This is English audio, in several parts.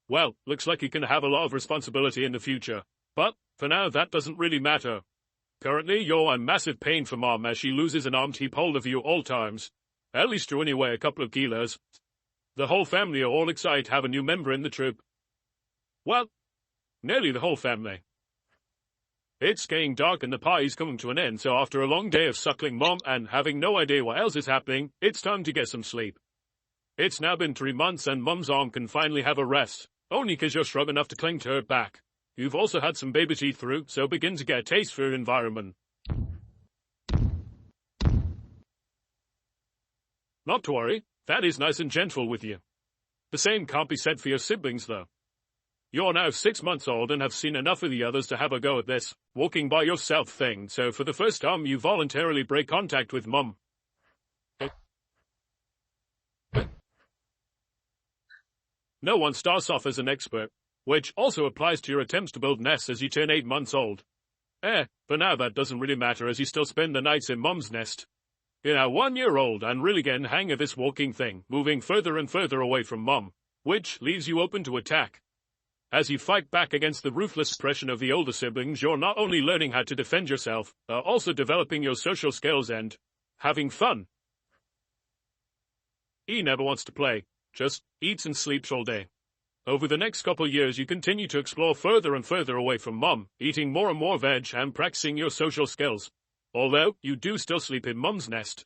Well, looks like you can have a lot of responsibility in the future. But, for now, that doesn't really matter. Currently, you're in massive pain for Mom as she loses an arm to keep hold of you all times. At least you only weigh a couple of kilos. The whole family are all excited to have a new member in the troop. Well, nearly the whole family. It's getting dark and the party's coming to an end, so after a long day of suckling Mom and having no idea what else is happening, it's time to get some sleep. It's now been 3 months and Mom's arm can finally have a rest, only 'cause you're strong enough to cling to her back. You've also had some baby teeth through, so begin to get a taste for your environment. Not to worry, Dad is nice and gentle with you. The same can't be said for your siblings, though. You're now 6 months old and have seen enough of the others to have a go at this walking by yourself thing, so for the first time you voluntarily break contact with Mum. No one starts off as an expert, which also applies to your attempts to build nests as you turn 8 months old. But now that doesn't really matter as you still spend the nights in Mum's nest. You're now 1 year old and really getting the hang of this walking thing, moving further and further away from Mum, which leaves you open to attack. As you fight back against the ruthless oppression of the older siblings, you're not only learning how to defend yourself, but also developing your social skills and having fun. He never wants to play, just eats and sleeps all day. Over the next couple years, you continue to explore further and further away from Mum, eating more and more veg and practicing your social skills. Although, you do still sleep in Mum's nest.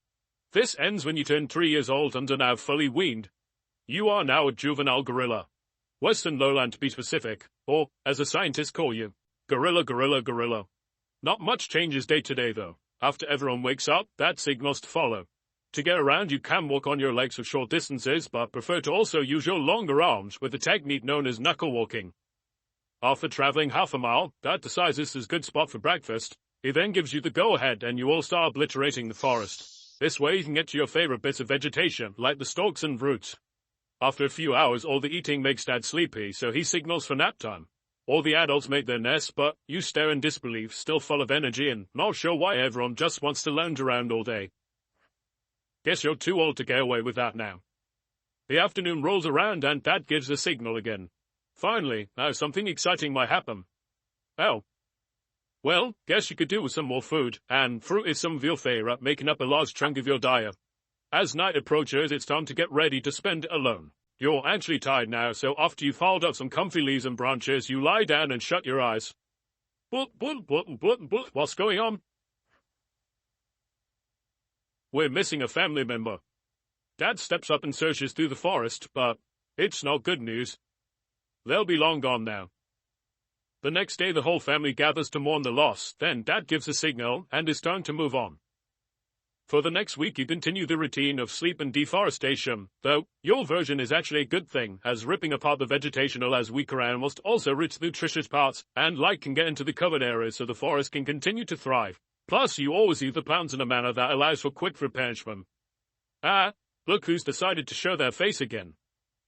This ends when you turn 3 years old and are now fully weaned. You are now a juvenile gorilla. Western lowland to be specific, or, as the scientists call you, gorilla. Not much changes day to day though. After everyone wakes up, that signals to follow. To get around, you can walk on your legs for short distances, but prefer to also use your longer arms with a technique known as knuckle walking. After traveling half a mile, Dad decides this is a good spot for breakfast. He then gives you the go-ahead and you all start obliterating the forest. This way you can get to your favorite bits of vegetation, like the stalks and roots. After a few hours, all the eating makes Dad sleepy, so he signals for nap time. All the adults make their nests, but you stare in disbelief, still full of energy and not sure why everyone just wants to lounge around all day. Guess you're too old to get away with that now. The afternoon rolls around and Dad gives the signal again. Finally, now something exciting might happen. Oh. Well, guess you could do with some more food, and fruit is some of your favorite, making up a large chunk of your diet. As night approaches, it's time to get ready to spend it alone. You're actually tired now, so after you've piled up some comfy leaves and branches, you lie down and shut your eyes. What's going on? We're missing a family member. Dad steps up and searches through the forest, but it's not good news. They'll be long gone now. The next day the whole family gathers to mourn the loss, then Dad gives a signal, and it's time to move on. For the next week you continue the routine of sleep and deforestation, though your version is actually a good thing, as ripping apart the vegetation allows weaker animals to also reach the nutritious parts, and light can get into the covered areas so the forest can continue to thrive. Plus, you always leave the plants in a manner that allows for quick replenishment. Look who's decided to show their face again.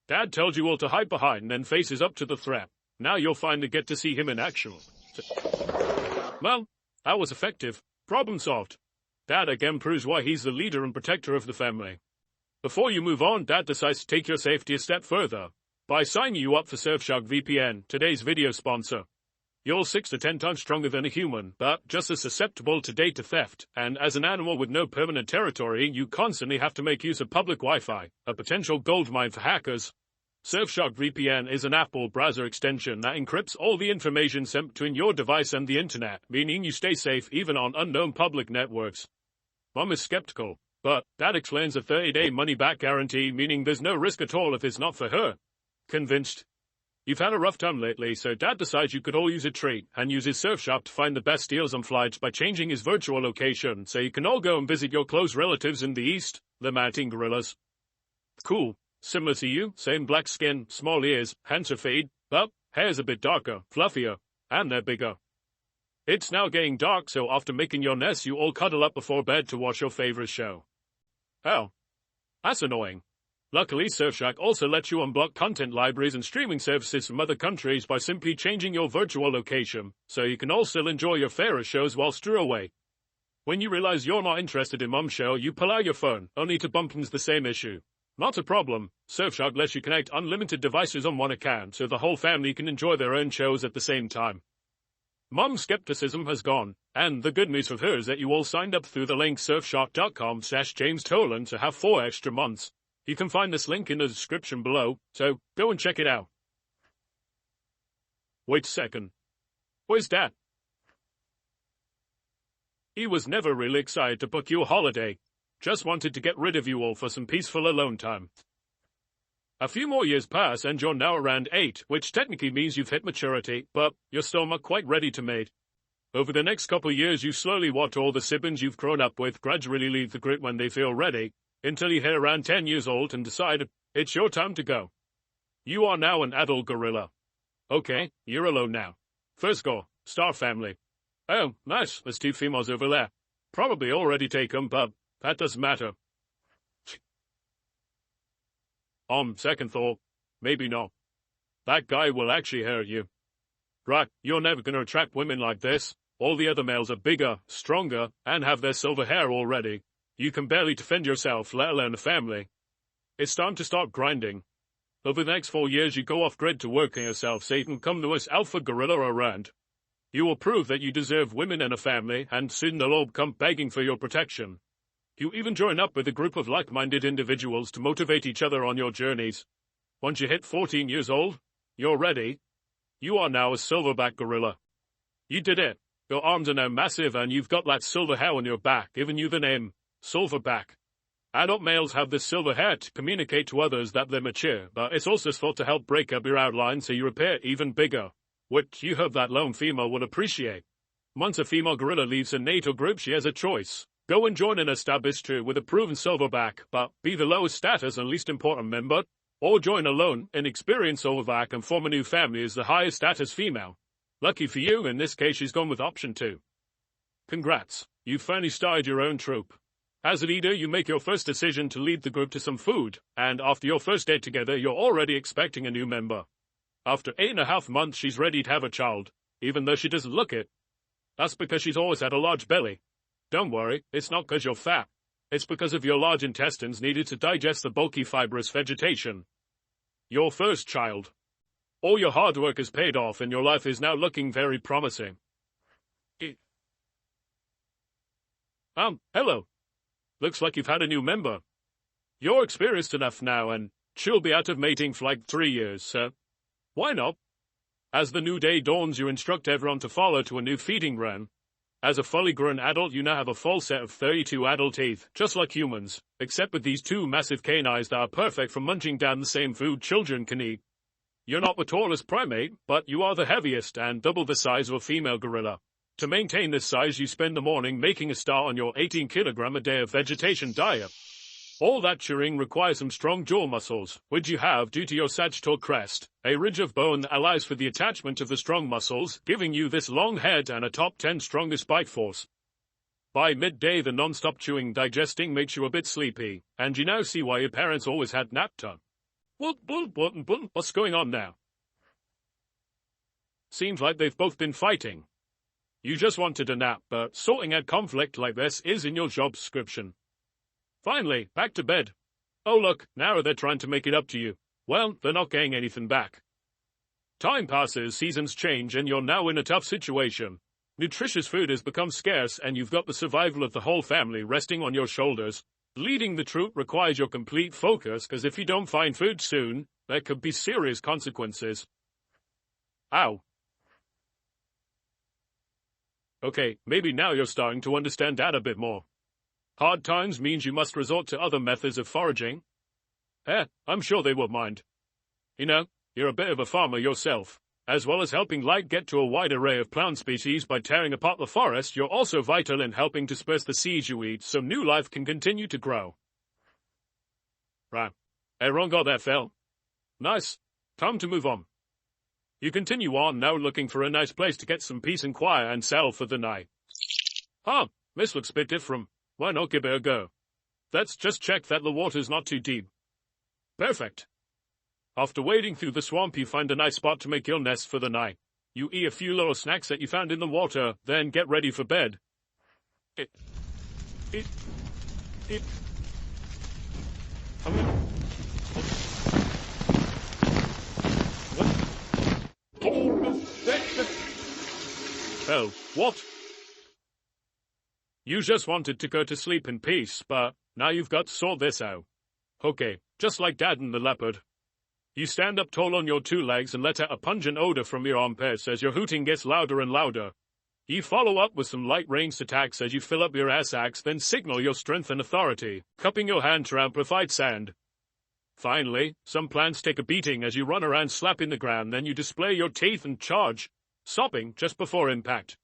Dad tells you all to hide behind and then faces up to the threat. Now you'll finally get to see him in action. Well, that was effective. Problem solved. Dad again proves why he's the leader and protector of the family. Before you move on, Dad decides to take your safety a step further by signing you up for Surfshark VPN, today's video sponsor. You're 6 to 10 times stronger than a human, but just as susceptible to data theft, and as an animal with no permanent territory, you constantly have to make use of public Wi-Fi, a potential goldmine for hackers. Surfshark VPN is an Apple browser extension that encrypts all the information sent between your device and the internet, meaning you stay safe even on unknown public networks. Mom is skeptical, but Dad explains a 30-day money-back guarantee, meaning there's no risk at all if it's not for her. Convinced. You've had a rough time lately, so Dad decides you could all use a treat and uses Surfshark to find the best deals on flights by changing his virtual location, so you can all go and visit your close relatives in the east, the mountain gorillas. Cool. Similar to you, same black skin, small ears, hands are fade, but hair's a bit darker, fluffier, and they're bigger. It's now getting dark, so after making your nest, you all cuddle up before bed to watch your favorite show. Oh, that's annoying. Luckily, Surfshark also lets you unblock content libraries and streaming services from other countries by simply changing your virtual location, so you can all still enjoy your favorite shows whilst you're away. When you realize you're not interested in Mom's show, you pull out your phone, only to bump into the same issue. Not a problem. Surfshark lets you connect unlimited devices on one account so the whole family can enjoy their own shows at the same time. Mom's skepticism has gone, and the good news for her is that you all signed up through the link surfshark.com/JamesTolan to have 4 extra months. You can find this link in the description below, so go and check it out. Wait a second. Where's Dad? He was never really excited to book you a holiday. Just wanted to get rid of you all for some peaceful alone time. A few more years pass and you're now around 8, which technically means you've hit maturity, but you're still not quite ready to mate. Over the next couple of years you slowly watch all the siblings you've grown up with gradually leave the group when they feel ready, until you hit around 10 years old and decide it's your time to go. You are now an adult gorilla. Okay, you're alone now. First go, Star Family. Oh, nice, there's 2 females over there. Probably already taken, but that doesn't matter. Second thought, maybe not. That guy will actually hurt you. Right, you're never going to attract women like this. All the other males are bigger, stronger, and have their silver hair already. You can barely defend yourself, let alone a family. It's time to start grinding. Over the next 4 years, you go off-grid to work on yourself so you can come the alpha gorilla around. You will prove that you deserve women and a family, and soon they'll all come begging for your protection. You even join up with a group of like-minded individuals to motivate each other on your journeys. Once you hit 14 years old, you're ready. You are now a silverback gorilla. You did it. Your arms are now massive and you've got that silver hair on your back, giving you the name Silverback. Adult males have this silver hair to communicate to others that they're mature, but it's also thought to help break up your outline so you appear even bigger, which you hope that lone female will appreciate. Once a female gorilla leaves a NATO group, she has a choice. Go and join an established troop with a proven silverback, but be the lowest status and least important member, or join a lone, inexperienced silverback and form a new family as the highest status female. Lucky for you, in this case she's gone with option 2. Congrats, you've finally started your own troop. As a leader, you make your first decision to lead the group to some food, and after your first day together, you're already expecting a new member. After 8.5 months, she's ready to have a child, even though she doesn't look it. That's because she's always had a large belly. Don't worry, it's not because you're fat. It's because of your large intestines needed to digest the bulky fibrous vegetation. Your first child. All your hard work has paid off and your life is now looking very promising. Hello. Looks like you've had a new member. You're experienced enough now and she'll be out of mating for like 3 years, so why not? As the new day dawns, you instruct everyone to follow to a new feeding run. As a fully grown adult, you now have a full set of 32 adult teeth, just like humans, except with these 2 massive canines that are perfect for munching down the same food children can eat. You're not the tallest primate, but you are the heaviest and double the size of a female gorilla. To maintain this size, you spend the morning making a start on your 18 kilogram a day of vegetation diet. All that chewing requires some strong jaw muscles, which you have due to your sagittal crest, a ridge of bone that allows for the attachment of the strong muscles, giving you this long head and a top 10 strongest bite force. By midday, the non-stop chewing digesting makes you a bit sleepy, and you now see why your parents always had nap time. What's going on now? Seems like they've both been fighting. You just wanted a nap, but sorting out conflict like this is in your job description. Finally, back to bed. Oh look, now they're trying to make it up to you. Well, they're not getting anything back. Time passes, seasons change, and you're now in a tough situation. Nutritious food has become scarce, and you've got the survival of the whole family resting on your shoulders. Leading the troop requires your complete focus, because if you don't find food soon, there could be serious consequences. Ow. Okay, maybe now you're starting to understand Dad a bit more. Hard times means you must resort to other methods of foraging. I'm sure they won't mind. You know, you're a bit of a farmer yourself. As well as helping light get to a wide array of plant species by tearing apart the forest, you're also vital in helping disperse the seeds you eat so new life can continue to grow. Right. Everyone got that, Phil? Nice. Time to move on. You continue on, now looking for a nice place to get some peace and quiet and settle for the night. This looks a bit different. Why not give it a go? Let's just check that the water's not too deep. Perfect. After wading through the swamp, you find a nice spot to make your nest for the night. You eat a few little snacks that you found in the water, then get ready for bed. hell, what? You just wanted to go to sleep in peace, but now you've got to sort this out. Okay, just like Dad and the leopard. You stand up tall on your two legs and let out a pungent odor from your armpits as your hooting gets louder and louder. You follow up with some light ranged attacks as you fill up your ass axe, then signal your strength and authority, cupping your hand to amplified sound. Finally, some plants take a beating as you run around slapping the ground, then you display your teeth and charge, stopping just before impact.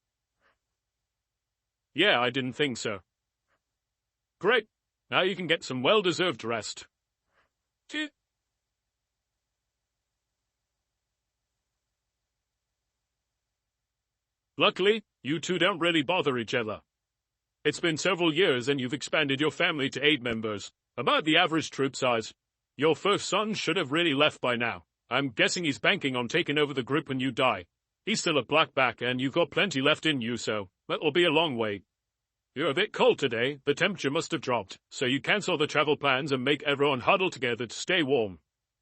Yeah, I didn't think so. Great. Now you can get some well-deserved rest. Luckily, you two don't really bother each other. It's been several years and you've expanded your family to 8 members, about the average troop size. Your first son should have really left by now. I'm guessing he's banking on taking over the group when you die. He's still a blackback and you've got plenty left in you, so that'll be a long wait. You're a bit cold today, the temperature must have dropped, so you cancel the travel plans and make everyone huddle together to stay warm.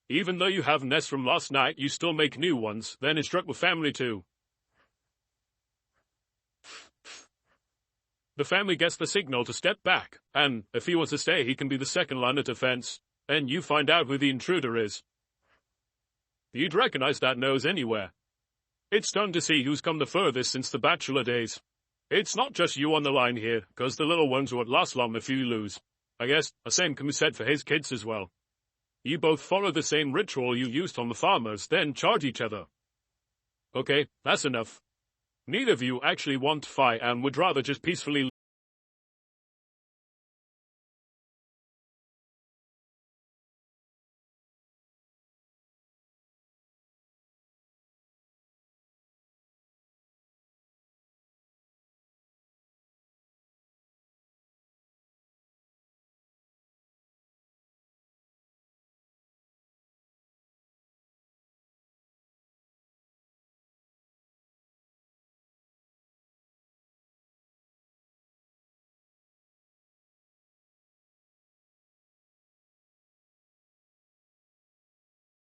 Even though you have nests from last night, you still make new ones, then instruct with family too. The family gets the signal to step back, and if he wants to stay, he can be the second line of defense, and you find out who the intruder is. You'd recognize that nose anywhere. It's time to see who's come the furthest since the bachelor days. It's not just you on the line here, because the little ones won't last long if you lose. I guess the same can be said for his kids as well. You both follow the same ritual you used on the farmers, then charge each other. Okay, that's enough. Neither of you actually want to fight and would rather just peacefully